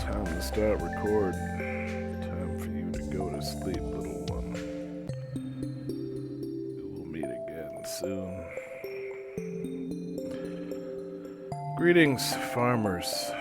Time to start record. Time for you to go to sleep, little one. We'll meet again soon. Greetings, farmers.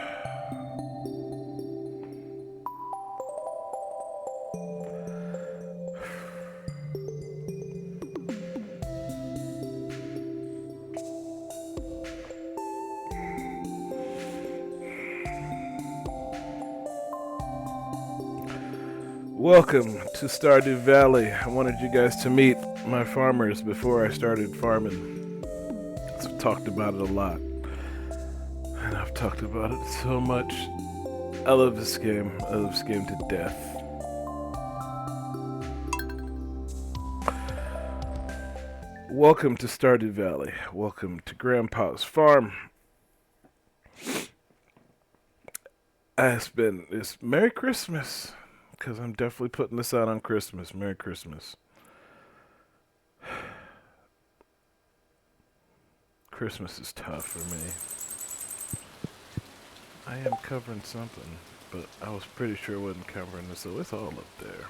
Welcome to Stardew Valley. I wanted you guys to meet my farmers before I started farming. I've talked about it a lot. And I've talked about it so much. I love this game. I love this game to death. Welcome to Stardew Valley. Welcome to Grandpa's farm. It's Merry Christmas. Because I'm definitely putting this out on Christmas. Merry Christmas. Christmas is tough for me. I am covering something, but I was pretty sure I wasn't covering this, so it's all up there.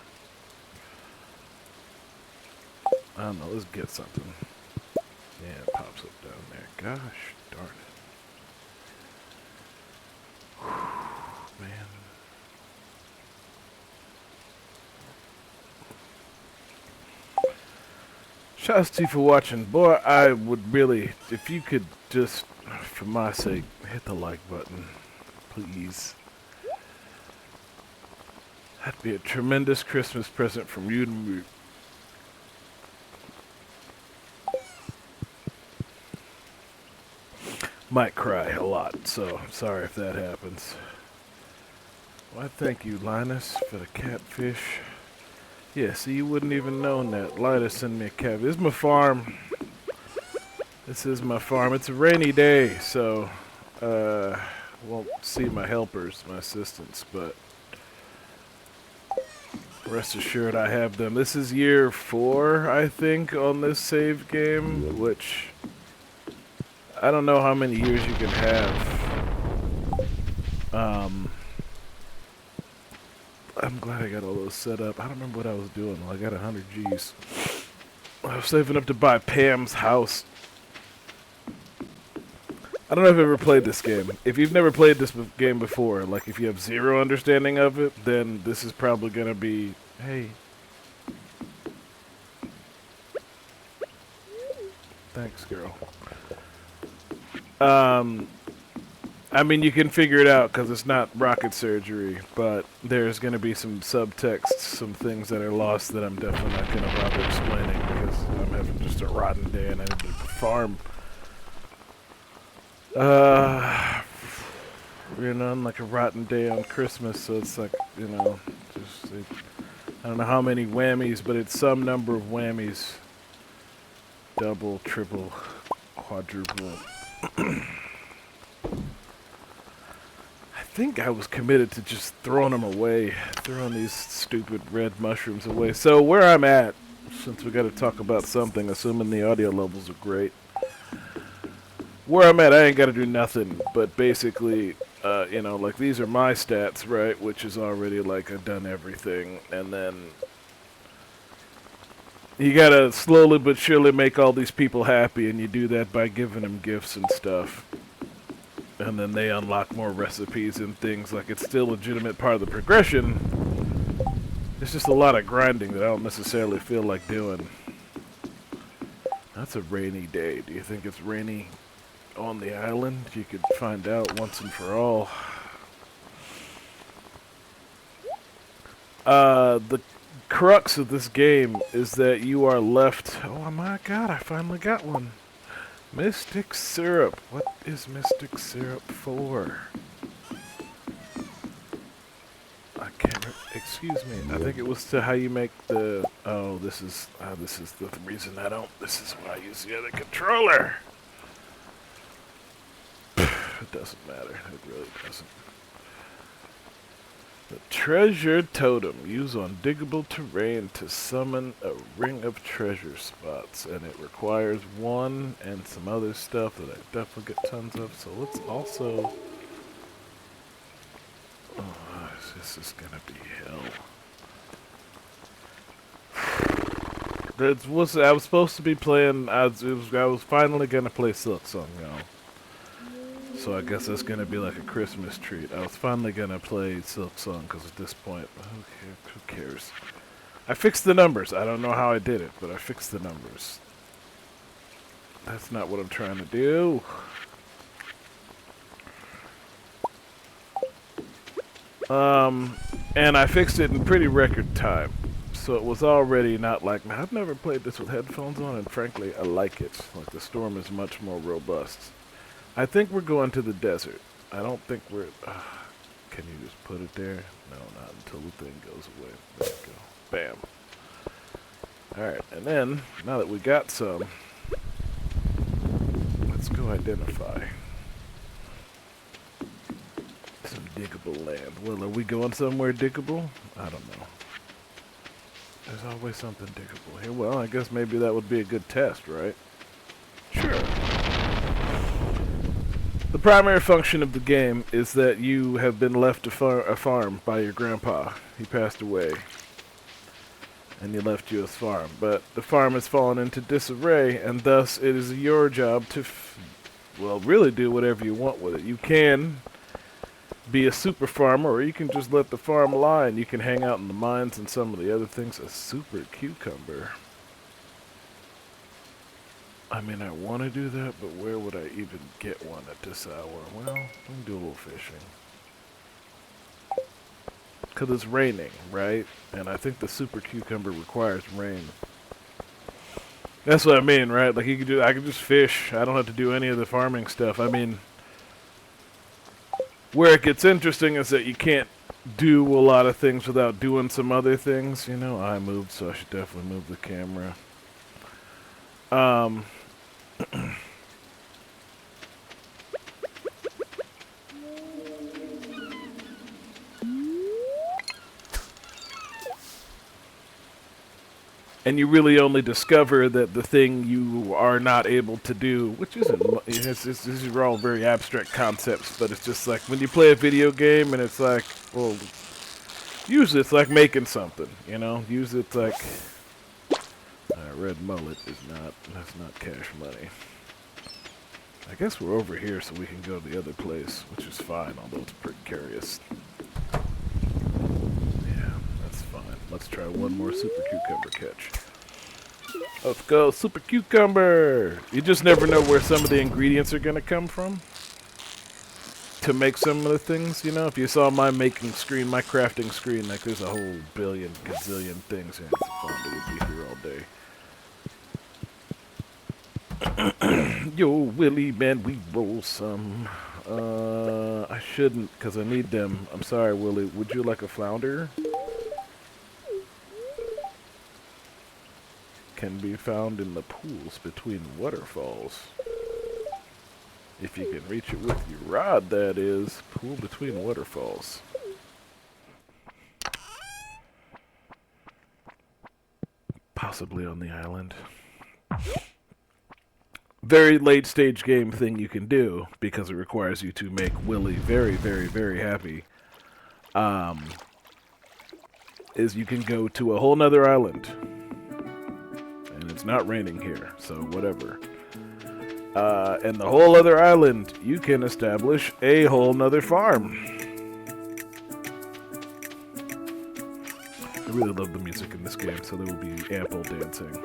I don't know, let's get something. Yeah, it pops up down there. Gosh darn it. Whew, man. Shoutouts to you for watching. Boy, I would really, if you could just, for my sake, hit the like button. Please. That'd be a tremendous Christmas present from you to me. Might cry a lot, so sorry if that happens. Well, thank you, Linus, for the catfish. Yeah, see, you wouldn't even known that. Linus sent me a catfish. This is my farm. This is my farm. It's a rainy day, so won't see my helpers, my assistants, but rest assured I have them. This is year 4, I think, on this save game, which I don't know how many years you can have. I'm glad I got all those set up. I don't remember what I was doing. Well, I got 100 G's. I was saving up to buy Pam's house. I don't know if I've ever played this game. If you've never played this game before, like if you have zero understanding of it, then this is probably going to be, hey. Thanks, girl. I mean, you can figure it out because it's not rocket surgery, but there's going to be some subtext, some things that are lost that I'm definitely not going to bother explaining because I'm having just a rotten day and I need to farm. You know, like a rotten day on Christmas, so it's like, you know, I don't know how many whammies, but it's some number of whammies. Double, triple, quadruple. I think I was committed to just throwing them away, throwing these stupid red mushrooms away. So where I'm at, since we got to talk about something, assuming the audio levels are great, where I'm at, I ain't got to do nothing, but basically, you know, like these are my stats, right, which is already like I've done everything, and then you got to slowly but surely make all these people happy, and you do that by giving them gifts and stuff. And then they unlock more recipes and things. Like, it's still a legitimate part of the progression. It's just a lot of grinding that I don't necessarily feel like doing. That's a rainy day. Do you think it's rainy on the island? You could find out once and for all. The crux of this game is that you are left... Oh my god, I finally got one. Mystic syrup. What is mystic syrup for? I can't. Excuse me. I think it was to how you make the. Oh, this is the reason I don't. This is why I use the other controller. It doesn't matter. It really doesn't. The treasure totem. Use on diggable terrain to summon a ring of treasure spots. And it requires 1 and some other stuff that I definitely get tons of. So let's also... Oh, This is gonna be hell. I was supposed to be playing. I was finally gonna play Silk Song, y'all. So I guess that's gonna be like a Christmas treat. I was finally gonna play Silk Song because at this point, who cares? I fixed the numbers. I don't know how I did it, but I fixed the numbers. That's not what I'm trying to do. And I fixed it in pretty record time. So it was already not like, I've never played this with headphones on, and frankly, I like it. Like, the storm is much more robust. I think we're going to the desert. I don't think we're... can you just put it there? No, not until the thing goes away. There we go. Bam. Alright, and then, now that we got some, let's go identify some diggable land. Well, are we going somewhere diggable? I don't know. There's always something diggable here. Well, I guess maybe that would be a good test, right? Sure. The primary function of the game is that you have been left a farm by your grandpa. He passed away. And he left you a farm. But the farm has fallen into disarray, and thus it is your job to, well, really do whatever you want with it. You can be a super farmer, or you can just let the farm lie, and you can hang out in the mines and some of the other things. A super cucumber. I mean, I want to do that, but where would I even get one at this hour? Well, we can do a little fishing. Because it's raining, right? And I think the super cucumber requires rain. That's what I mean, right? Like, I could just fish. I don't have to do any of the farming stuff. I mean, where it gets interesting is that you can't do a lot of things without doing some other things. You know, I moved, so I should definitely move the camera. And you really only discover that the thing you are not able to do, which isn't, these are all very abstract concepts, but it's just like when you play a video game and it's like, well, usually it's like making something, you know? Usually it's like, red mullet is not, that's not cash money. I guess we're over here so we can go to the other place, which is fine, although it's precarious. Let's try one more super cucumber catch. Let's go, super cucumber! You just never know where some of the ingredients are going to come from to make some of the things, you know? If you saw my making screen, my crafting screen, like there's a whole billion, gazillion things here. It's fun, it would be here all day. Yo, Willie, man, we roll some. I shouldn't, because I need them. I'm sorry, Willie. Would you like a flounder? Can be found in the pools between waterfalls. If you can reach it with your rod, that is. Pool between waterfalls. Possibly on the island. Very late stage game thing you can do, because it requires you to make Willie very, very, very happy. Is you can go to a whole nother island. And it's not raining here, so whatever. And the whole other island, you can establish a whole nother farm. I really love the music in this game, so there will be ample dancing.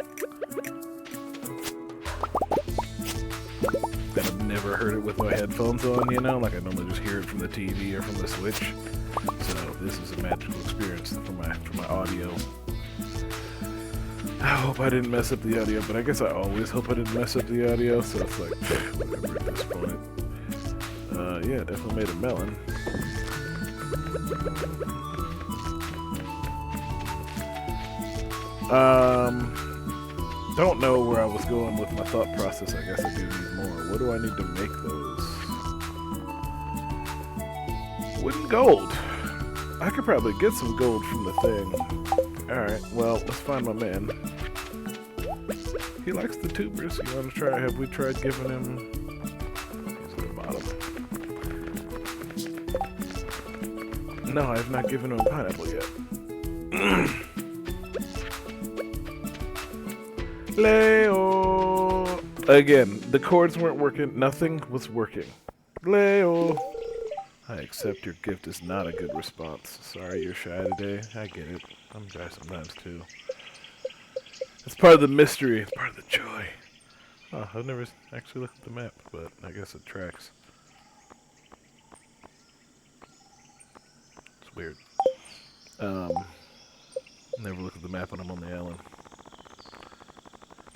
And I've never heard it with my headphones on, you know? Like I normally just hear it from the TV or from the Switch. So this is a magical experience for my audio. I hope I didn't mess up the audio, but I guess I always hope I didn't mess up the audio, so it's like, whatever at this point. Yeah, definitely made a melon. Don't know where I was going with my thought process. I guess I do need more. What do I need to make those? Wood and gold. I could probably get some gold from the thing. Alright, well, let's find my man. He likes the tubers. You want to try? Have we tried giving him... He's at the bottom. No, I have not given him a pineapple yet. Leo! Again, the chords weren't working. Nothing was working. Leo! I accept your gift is not a good response. Sorry you're shy today. I get it. I'm shy sometimes too. It's part of the mystery. It's part of the joy. Oh, I've never actually looked at the map, but I guess it tracks. It's weird. Never look at the map when I'm on the island.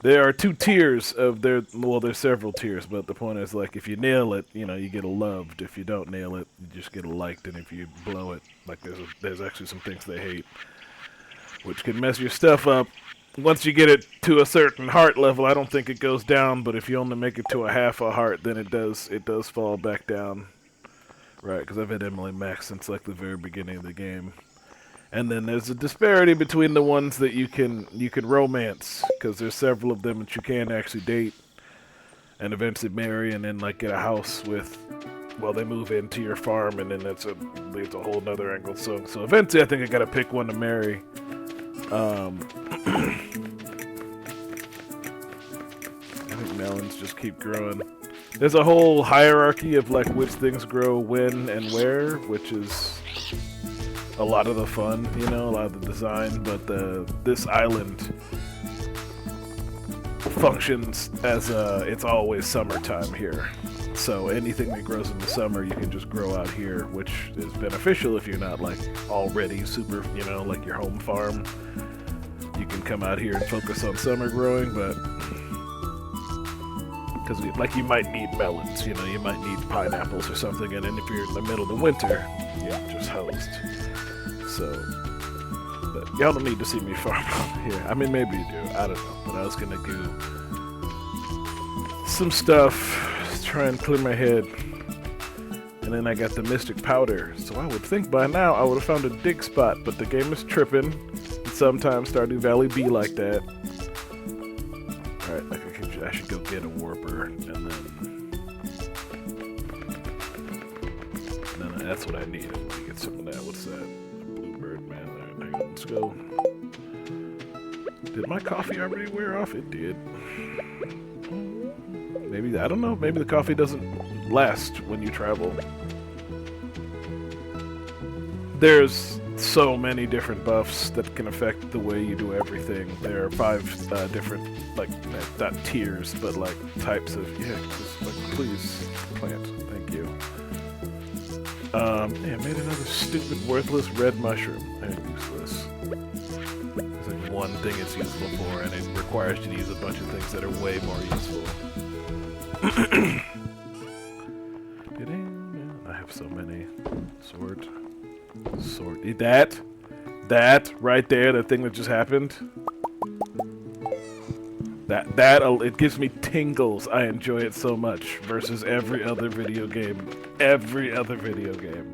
There are 2 tiers of well, there's several tiers, but the point is, like, if you nail it, you know, you get a loved. If you don't nail it, you just get a liked, and if you blow it, like, there's actually some things they hate, which can mess your stuff up. Once you get it to a certain heart level, I don't think it goes down, but if you only make it to a half a heart, then it does fall back down. Right, because I've had Emily Max since, like, the very beginning of the game. And then there's a disparity between the ones that you can romance, because there's several of them that you can actually date and eventually marry, and then like get a house with. Well, they move into your farm, and then leads a whole nother angle. So eventually, I think I gotta pick one to marry. I think melons just keep growing. There's a whole hierarchy of like which things grow when and where, which is a lot of the fun, you know, a lot of the design, but this island functions as it's always summertime here. So anything that grows in the summer, you can just grow out here, which is beneficial if you're not like already super, you know, like your home farm. You can come out here and focus on summer growing, but because like you might need melons, you know, you might need pineapples or something, and then if you're in the middle of the winter, you're just hosed. So, but y'all don't need to see me farm here. I mean, maybe you do. I don't know. But I was gonna do some stuff, just try and clear my head. And then I got the mystic powder. So I would think by now I would have found a dig spot, but the game is tripping. And sometimes Stardew Valley be like that. Alright, like I should go get a warper, and then that's what I need. Let me get some of that. What's that? Man, hang on, let's go. Did my coffee already wear off? It did. Maybe, I don't know, maybe the coffee doesn't last when you travel. There's so many different buffs that can affect the way you do everything. There are 5 different, like, not tiers, but like types of, yeah, just like, please, plant, thank you. Yeah, made another stupid, worthless red mushroom. And useless. There's like one thing it's useful for, and it requires you to use a bunch of things that are way more useful. I have so many. Sword. That right there, that thing that just happened. It gives me tingles. I enjoy it so much versus every other video game. Every other video game.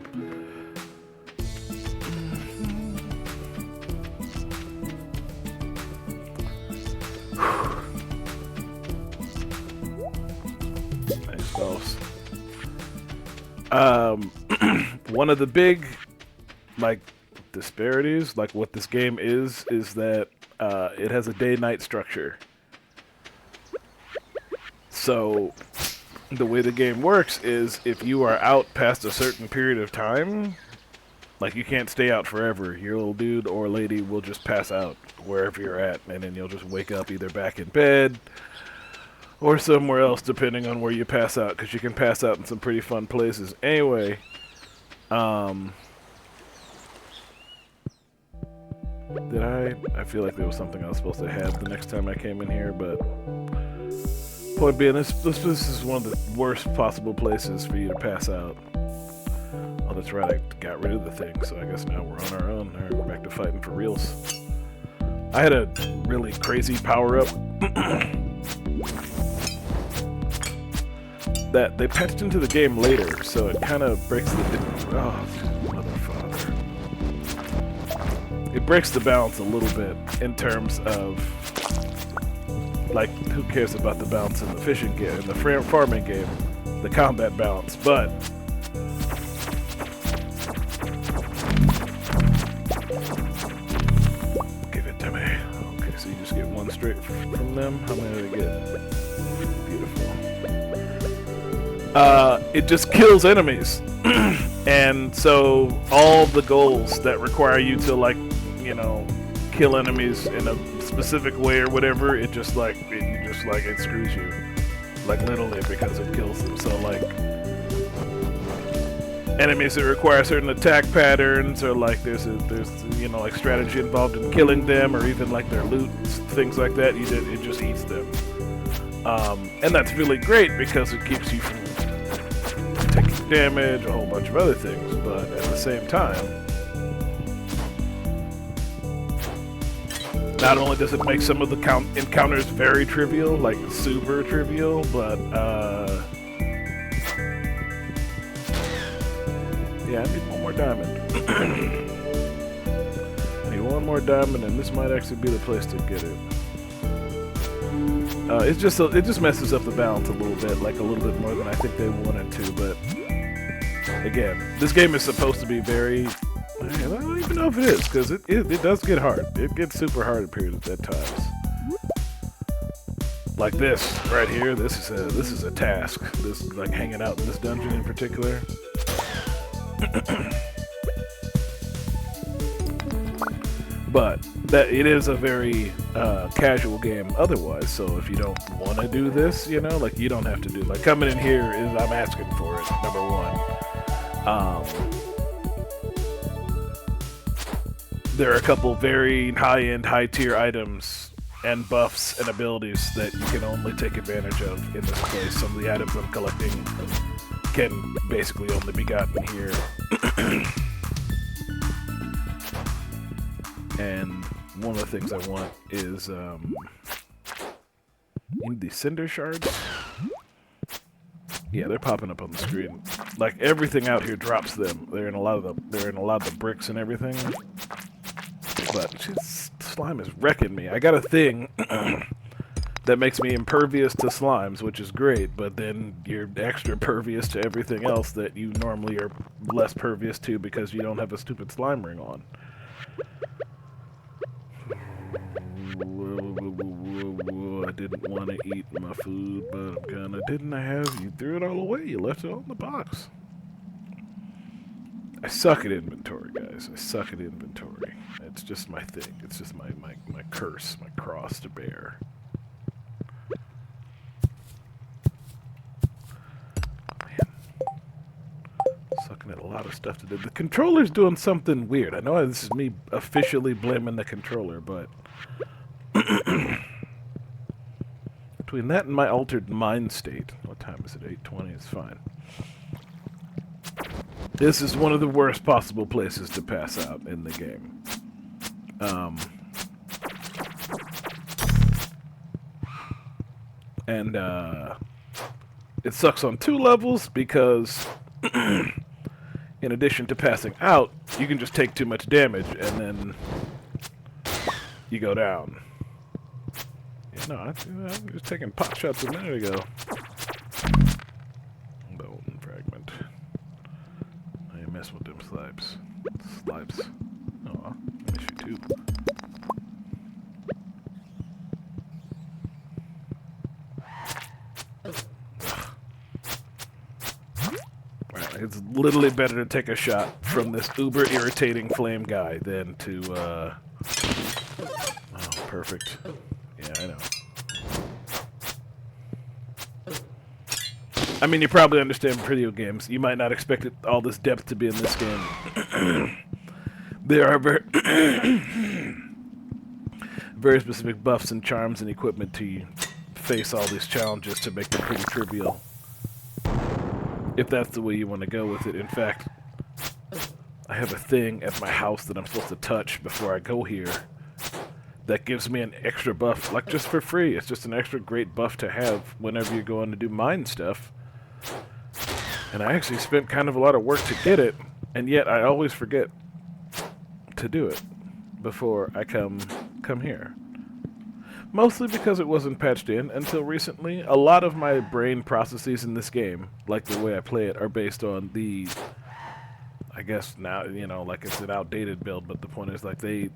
Nice boss. One of the big, like, disparities, like what this game is that it has a day-night structure. So, the way the game works is if you are out past a certain period of time, like you can't stay out forever. Your little dude or lady will just pass out wherever you're at, and then you'll just wake up either back in bed or somewhere else depending on where you pass out, because you can pass out in some pretty fun places. Anyway, I feel like there was something I was supposed to have the next time I came in here, but point being, this is one of the worst possible places for you to pass out. Oh, that's right, I got rid of the thing, so I guess now we're on our own. Alright, we're back to fighting for reals. I had a really crazy power-up that they patched into the game later, so it kind of breaks the... Oh, mother father. It breaks the balance a little bit in terms of... Like, who cares about the balance in the fishing game, in the farming game, the combat balance, but straight from them. How many did I get? Beautiful. It just kills enemies. And so all the goals that require you to, like, you know, kill enemies in a specific way or whatever, it just like it screws you, like literally, because it kills them. So like enemies that require certain attack patterns, or like there's you know, like strategy involved in killing them, or even like their loot, things like that, it just eats them. And that's really great because it keeps you from taking damage, a whole bunch of other things, but at the same time, not only does it make some of the encounters very trivial, like super trivial, but yeah, I need one more diamond. I need one more diamond, and this might actually be the place to get it. It just messes up the balance a little bit, like a little bit more than I think they wanted to. But again, this game is supposed to be very. I don't even know if it is, because it does get hard. It gets super hard at periods at times. Like this right here. This is a task. This, like, hanging out in this dungeon in particular. But that it is a very casual game otherwise. So if you don't want to do this, you know, like, you don't have to do, like, coming in here is, I'm asking for it. Number one. There are a couple very high-end, high-tier items and buffs and abilities that you can only take advantage of in this place. Some of the items I'm collecting can basically only be gotten here. And one of the things I want is the cinder shards. Yeah, they're popping up on the screen. Like, everything out here drops them. They're in a lot of the bricks and everything. But slime is wrecking me. I got a thing that makes me impervious to slimes, which is great, but then you're extra pervious to everything else that you normally are less pervious to because you don't have a stupid slime ring on. I didn't want to eat my food, but I'm gonna. Didn't I have? You threw it all away. You left it all in the box. I suck at inventory, guys. I suck at inventory. It's just my thing. It's just my curse, my cross to bear. Man. Sucking at a lot of stuff to do. The controller's doing something weird. I know this is me officially blaming the controller, but between that and my altered mind state, what time is it? 8:20. It's fine. This is one of the worst possible places to pass out in the game. And it sucks on two levels because in addition to passing out, you can just take too much damage and then you go down. Yeah, no, I'm just taking pot shots a minute ago. Bone fragment. I mess with them slipes. Slipes. Aw, I miss you too. It's literally better to take a shot from this uber irritating flame guy than to, oh, perfect. Yeah, I know. I mean, you probably understand video games. You might not expect all this depth to be in this game. There are very specific buffs and charms and equipment to face all these challenges to make them pretty trivial. If that's the way you want to go with it. In fact, I have a thing at my house that I'm supposed to touch before I go here that gives me an extra buff, like just for free. It's just an extra great buff to have whenever you're going to do mine stuff. And I actually spent kind of a lot of work to get it, and yet I always forget to do it before I come here. Mostly because it wasn't patched in until recently. A lot of my brain processes in this game, like the way I play it, are based on the I guess now, you know, like it's an outdated build, but the point is like they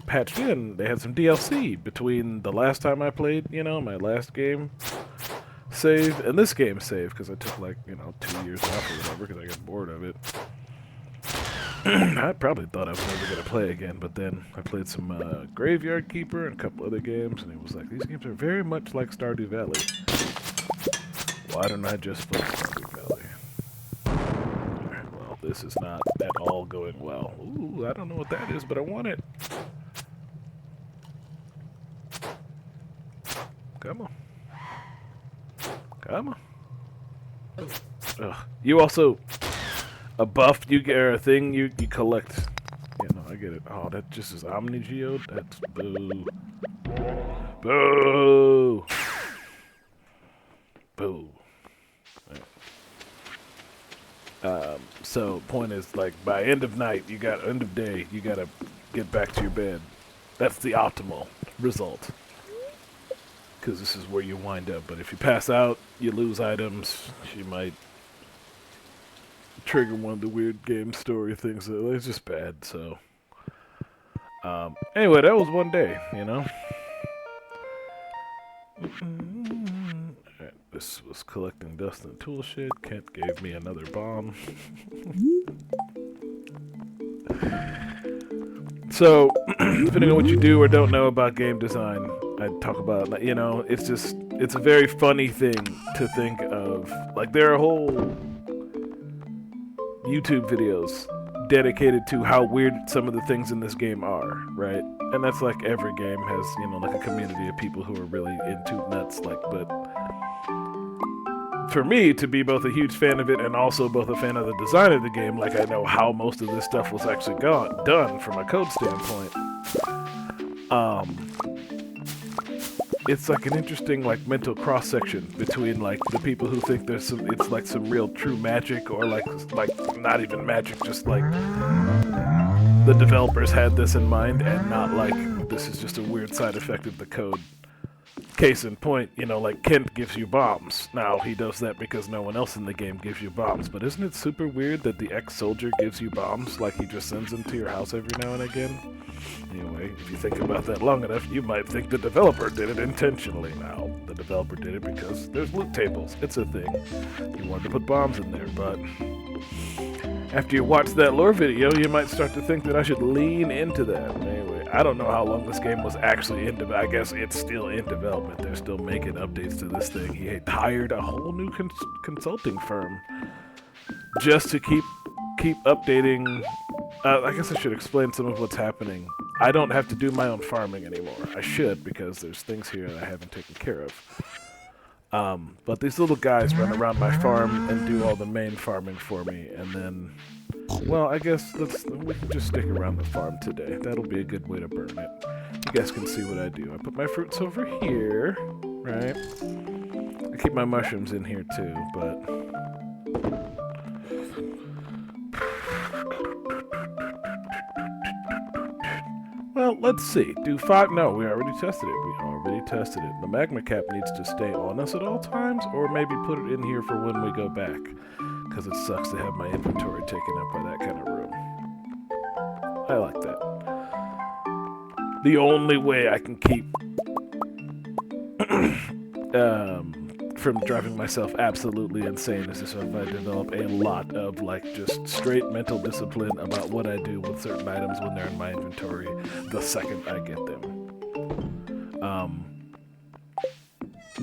patched in, they had some DLC between the last time I played, you know, my last game save and this game save, because I took like, you know, 2 years off or whatever because I got bored of it. I probably thought I was never going to play again, but then I played some Graveyard Keeper and a couple other games, and it was like, these games are very much like Stardew Valley. Why don't I just play Stardew Valley? Alright, well, this is not at all going well. Ooh, I don't know what that is, but I want it. Come on. Come on. Ugh. You also... A buff you get, or a thing you collect. Yeah, no, I get it. Oh, that just is Omni-Geode? That's boo. Boo! Boo. Right. So, point is, like, by end of night, end of day, you gotta get back to your bed. That's the optimal result. Because this is where you wind up. But if you pass out, you lose items, you might trigger one of the weird game story things. It's just bad, so. Anyway, that was one day, you know? Alright, this was collecting dust and tool shed. Kent gave me another bomb. So, depending on what you do or don't know about game design, I'd talk about, you know, it's a very funny thing to think of. Like, there are whole YouTube videos dedicated to how weird some of the things in this game are, right? And that's like every game has, you know, like a community of people who are really into nuts, like, but for me to be both a huge fan of it and also both a fan of the design of the game, like I know how most of this stuff was actually done from a code standpoint. It's like an interesting like mental cross section between like the people who think there's it's like some real true magic, or like not even magic, just like the developers had this in mind and not like this is just a weird side effect of the code. Case in point, you know, like Kent gives you bombs. Now he does that because no one else in the game gives you bombs, but isn't it super weird that the ex-soldier gives you bombs, like he just sends them to your house every now and again? Anyway, if you think about that long enough, you might think the developer did it intentionally. Now, the developer did it because there's loot tables. It's a thing. He wanted to put bombs in there, but after you watch that lore video, you might start to think that I should lean into that. Anyway, I don't know how long this game was actually in development. I guess it's still in development. They're still making updates to this thing. He had hired a whole new consulting firm just to keep updating. I guess I should explain some of what's happening. I don't have to do my own farming anymore. I should, because there's things here that I haven't taken care of. But these little guys run around my farm and do all the main farming for me, and then, well, I guess we can just stick around the farm today. That'll be a good way to burn it. You guys can see what I do. I put my fruits over here, right? I keep my mushrooms in here too, but well, let's see. Do 5? No, we already tested it. The magma cap needs to stay on us at all times, or maybe put it in here for when we go back, because it sucks to have my inventory taken up by that kind of room. I like that. The only way I can keep from driving myself absolutely insane is if I develop a lot of like just straight mental discipline about what I do with certain items when they're in my inventory the second I get them.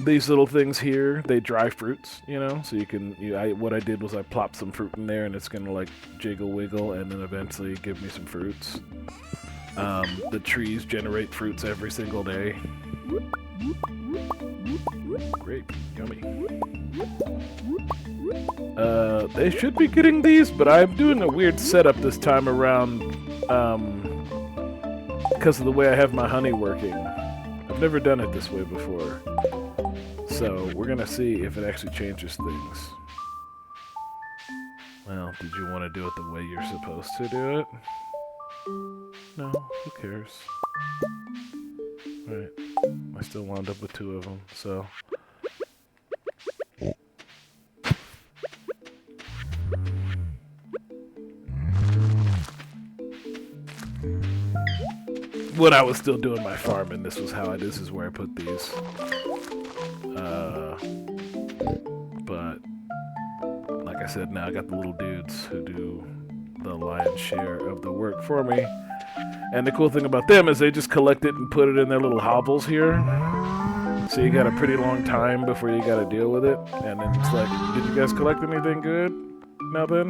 These little things here, they dry fruits, you know, so you can, what I did was I plopped some fruit in there and it's gonna like jiggle wiggle and then eventually give me some fruits. The trees generate fruits every single day. Grape, yummy. They should be getting these, but I'm doing a weird setup this time around, because of the way I have my honey working. I've never done it this way before. So, we're gonna see if it actually changes things. Well, did you want to do it the way you're supposed to do it? No, who cares? Right. I still wound up with 2 of them, so. when I was still doing my farming, this is where I put these. But like I said, now I got the little dudes who do the lion's share of the work for me. And the cool thing about them is they just collect it and put it in their little hovels here. So you got a pretty long time before you got to deal with it. And then it's like, did you guys collect anything good? Nothing?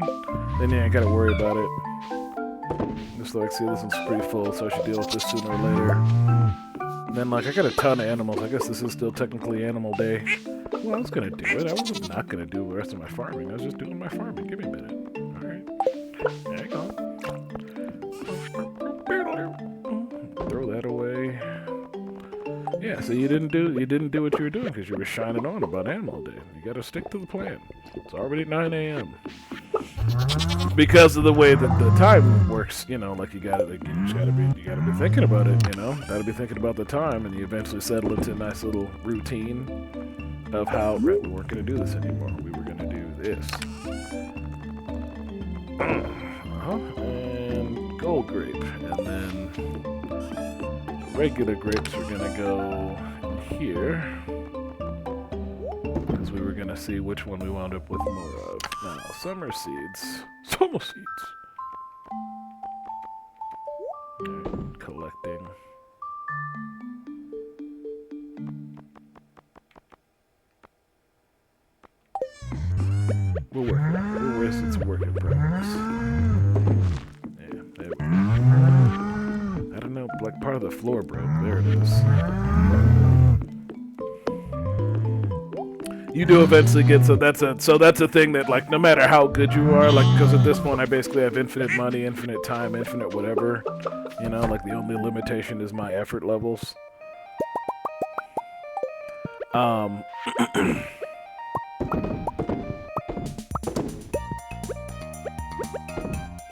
Then you ain't got to worry about it. Just like, see, this one's pretty full, so I should deal with this sooner or later. And then, like, I got a ton of animals. I guess this is still technically animal day. Well, I was going to do it. I was not going to do the rest of my farming. I was just doing my farming. Give me a minute. Alright. Hang on. Throw that away. Yeah, so you didn't do what you were doing because you were shining on about Animal Day. You got to stick to the plan. It's already 9 a.m. Because of the way that the time works, you know, like you gotta be thinking about it, you know. Gotta be thinking about the time, and you eventually settle into a nice little routine of how we weren't gonna do this anymore. We were gonna do this. And gold grape, and then regular grapes are gonna go in here. Because we were gonna see which one we wound up with more of. Now, summer seeds. Summer seeds! Okay, collecting. We'll work it out. It's a work in progress. Yeah, there we go. I don't know, like part of the floor broke. There it is. You do eventually get, so that's a thing that, like, no matter how good you are, like, because at this point I basically have infinite money, infinite time, infinite whatever, you know, like the only limitation is my effort levels.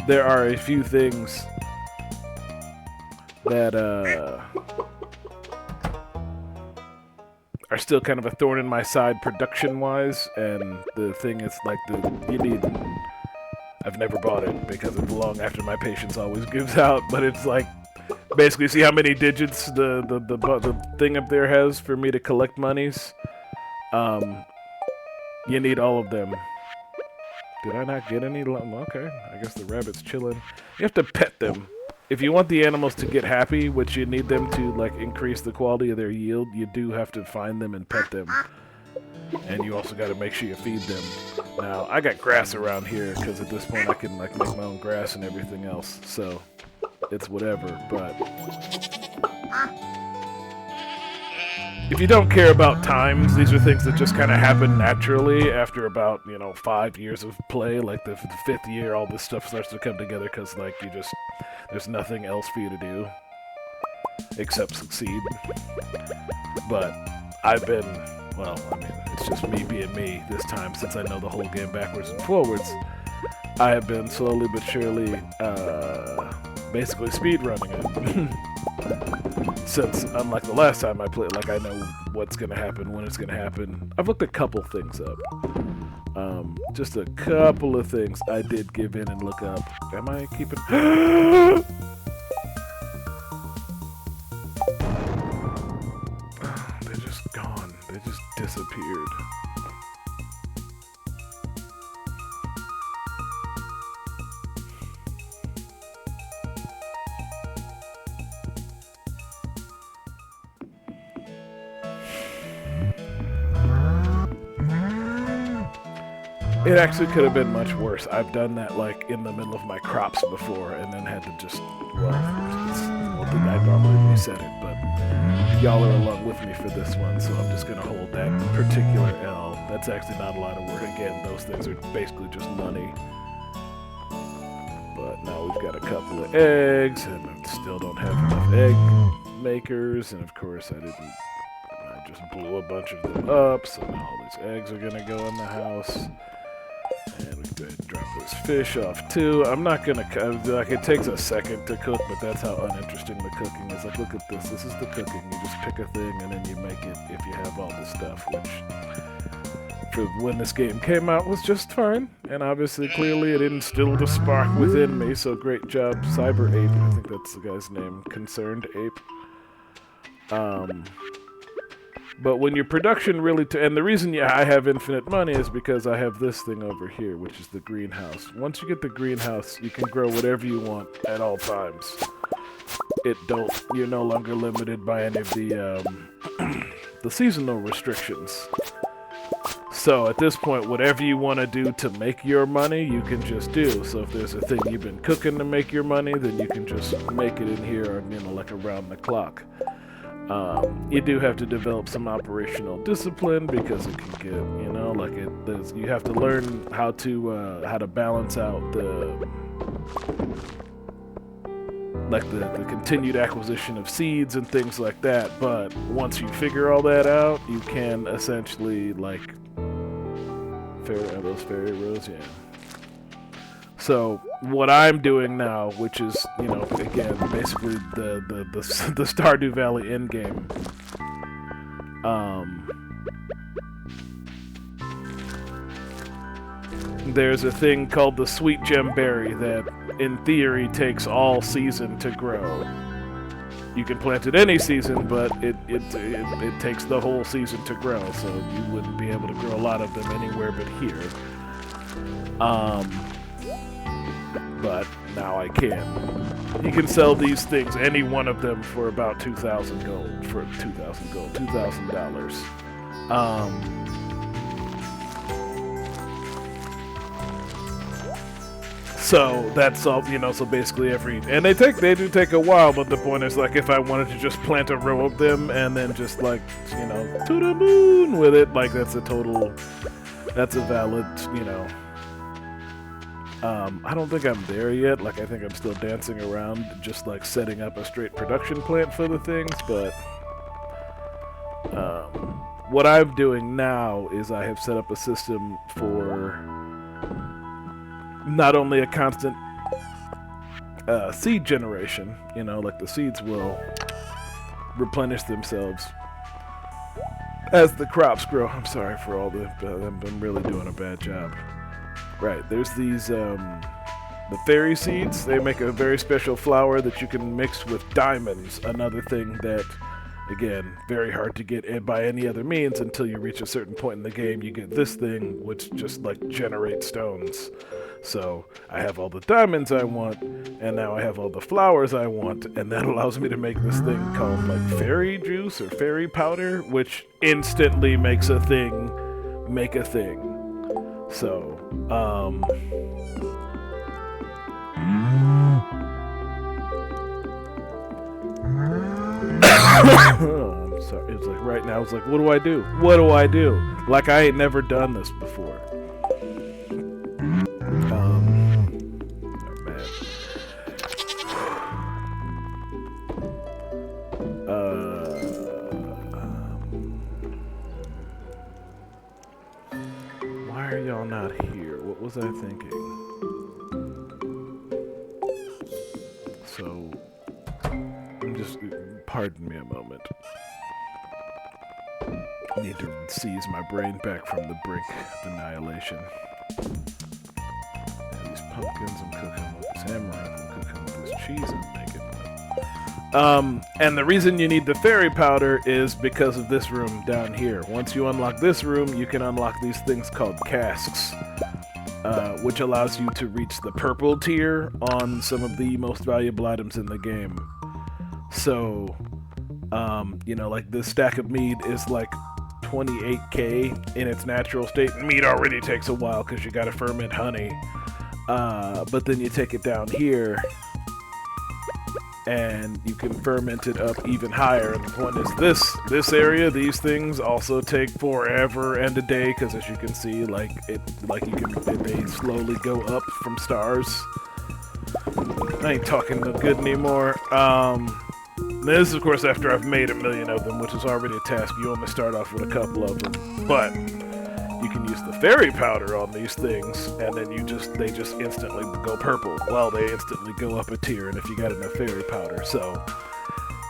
There are a few things that, are still kind of a thorn in my side production-wise, and the thing is, like, I've never bought it because it's long after my patience always gives out, but it's like, basically, see how many digits the thing up there has for me to collect monies? You need all of them. Did I not get any? Okay, I guess the rabbit's chilling. You have to pet them. If you want the animals to get happy, which you need them to, like, increase the quality of their yield, you do have to find them and pet them. And you also got to make sure you feed them. Now, I got grass around here, because at this point I can, like, make my own grass and everything else. So, it's whatever, but... If you don't care about times, these are things that just kind of happen naturally after about, 5 years of play. Like, the 5th year, all this stuff starts to come together, because, like, there's nothing else for you to do except succeed. But I've been, it's just me being me this time, since I know the whole game backwards and forwards. I have been slowly but surely, basically speedrunning it. Since, unlike the last time I played, like, I know what's gonna happen, when it's gonna happen. I've looked a couple things up. Just a couple of things I did give in and look up. Am I keeping... They're just gone. They just disappeared. It actually could have been much worse. I've done that, like, in the middle of my crops before, and then had to just, I normally reset it, but y'all are along with me for this one, so I'm just gonna hold that particular L. That's actually not a lot of work. Again, those things are basically just money. But now we've got a couple of eggs, and I still don't have enough egg makers, and of course I just blew a bunch of them up, so now all these eggs are gonna go in the house. And we can go ahead and drop this fish off too. I'm not gonna, like, it takes a second to cook, but that's how uninteresting the cooking is. Like, look at this. This is the cooking. You just pick a thing and then you make it if you have all this stuff, which for when this game came out was just fine, and obviously, clearly, it instilled a spark within me. So great job, Cyber Ape. I think that's the guy's name, Concerned Ape. But when your production really, and the reason I have infinite money is because I have this thing over here, which is the greenhouse. Once you get the greenhouse, you can grow whatever you want at all times. You're no longer limited by any of the the seasonal restrictions. So at this point, whatever you want to do to make your money, you can just do. So if there's a thing you've been cooking to make your money, then you can just make it in here, like around the clock. You do have to develop some operational discipline because it can get, you have to learn how to balance out the continued acquisition of seeds and things like that. But once you figure all that out, you can essentially are those fairy rows? Yeah. So what I'm doing now, which is, again, basically the Stardew Valley endgame. There's a thing called the Sweet Gem Berry that, in theory, takes all season to grow. You can plant it any season, but it takes the whole season to grow, so you wouldn't be able to grow a lot of them anywhere but here. But now I can. You can sell these things, any one of them, for about $2,000 gold. $2,000. So that's all, so basically and they do take a while, but the point is, if I wanted to just plant a row of them and then just to the moon with it, that's a valid, I don't think I'm there yet. I think I'm still dancing around, just setting up a straight production plant for the things. But what I'm doing now is I have set up a system for not only a constant seed generation, the seeds will replenish themselves as the crops grow. I'm sorry for all I'm really doing a bad job. Right, there's these, the fairy seeds. They make a very special flower that you can mix with diamonds, another thing that, again, very hard to get by any other means until you reach a certain point in the game. You get this thing, which just, generates stones. So, I have all the diamonds I want, and now I have all the flowers I want, and that allows me to make this thing called, fairy juice or fairy powder, which instantly makes a thing make a thing. So, I'm sorry, it's right now, it's what do I do? What do I do? I ain't never done this before. Why are y'all not here? What was I thinking? So, pardon me a moment. I need to seize my brain back from the brink of annihilation. Yeah, these pumpkins I'm cooking with, this hammer I'm cooking with, this cheese I'm making with. And the reason you need the fairy powder is because of this room down here. Once you unlock this room, you can unlock these things called casks, which allows you to reach the purple tier on some of the most valuable items in the game. So, this stack of mead is 28k in its natural state. Mead already takes a while because you gotta ferment honey. But then you take it down here, and you can ferment it up even higher. And the point is, this area, these things also take forever and a day, because as you can see, they slowly go up from stars. I ain't talking no good anymore. This is, of course, after I've made 1 million of them, which is already a task. You only start off with a couple of them. But you can use the fairy powder on these things, and then they just instantly go purple. Well, they instantly go up a tier, and if you got enough fairy powder, so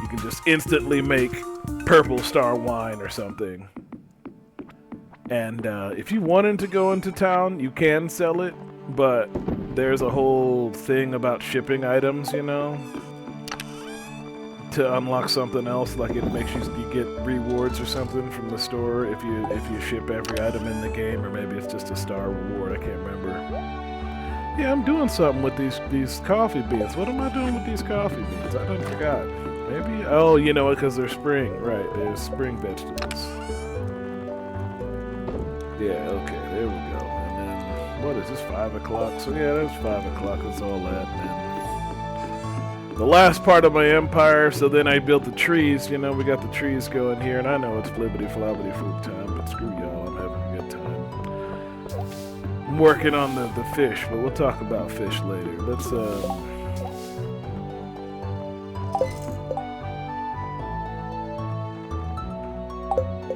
you can just instantly make purple star wine or something. And if you wanted to go into town, you can sell it, but there's a whole thing about shipping items, you know, to unlock something else. Like it makes you get rewards or something from the store if you ship every item in the game, or maybe it's just a star reward. I can't remember. Yeah, I'm doing something with these coffee beans. What am I doing with these coffee beans? I done forgot. Maybe, oh, you know what, because they're spring. Right, they're spring vegetables. Yeah, okay, there we go. And then, what is this, 5 o'clock? So yeah, that's 5 o'clock, that's all that. And the last part of my empire, so then I built the trees. You know, we got the trees going here, and I know it's flippity-floppity food time, but screw y'all, I'm having a good time. I'm working on the fish, but we'll talk about fish later. Let's,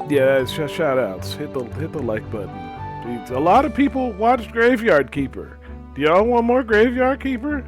yeah, shoutouts. Hit the like button. A lot of people watched Graveyard Keeper. Do y'all want more Graveyard Keeper?